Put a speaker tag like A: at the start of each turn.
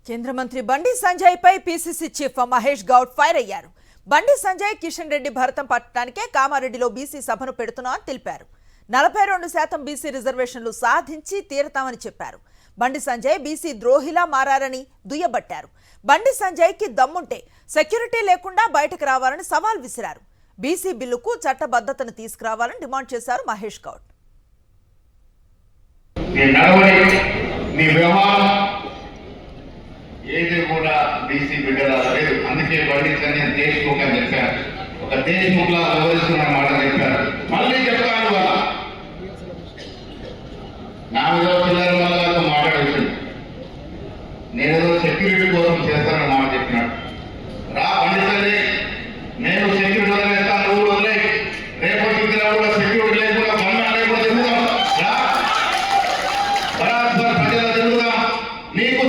A: కేంద్ర మంత్రి బండి సంజయ్ పై PCC chief Mahesh Goud fire అయ్యారు. బండి సంజయ్ కిషన్ రెడ్డి భరతం పట్టడానికే కామారెడ్డిలో బీసీ సభను పెడుతున్నా అని తెలిపారు. 42% బీసీ రిజర్వేషన్లు సాధించి తీరతామని చెప్పారు. బండి సంజయ్ బీసీ ద్రోహిలా మారారని దుయ్యబట్టారు. బండి సంజయ్కి దమ్ముంటే సెక్యూరిటీ లేకుండా బయటకు రావాలని సవాల్ విసిరారు. బీసీ బిల్లుకు చట్టబద్ధతను తీసుకురావాలని డిమాండ్ చేశారు మహేష్ గౌడ్.
B: ఏది కూడా బీసీ బిడ్డలా లేదు. అందుకే బండి సంజయ్ దేశ్ముఖ్ అని చెప్పారు. ఒక దేశ్ముఖ్లా వ్యవహరిస్తున్న మాట చెప్పారు. మళ్ళీ చెప్తాను వాళ్ళ నా మీద పిల్లల వల్ల మాట్లాడేసింది. నేనేదో సెక్యూరిటీ కోసం చేస్తానని మాట చెప్పినాడు. రా బండి సంజయ్, నేను సెక్యూరిటీ వదిలేస్తాను, నువ్వు వదిలే. రేపటి కూడా సెక్యూరిటీ లేకుండా బండి లేకుండా తిరుగుదాం. బరాబర్ ప్రజలు తిరుగుదాం. నీకు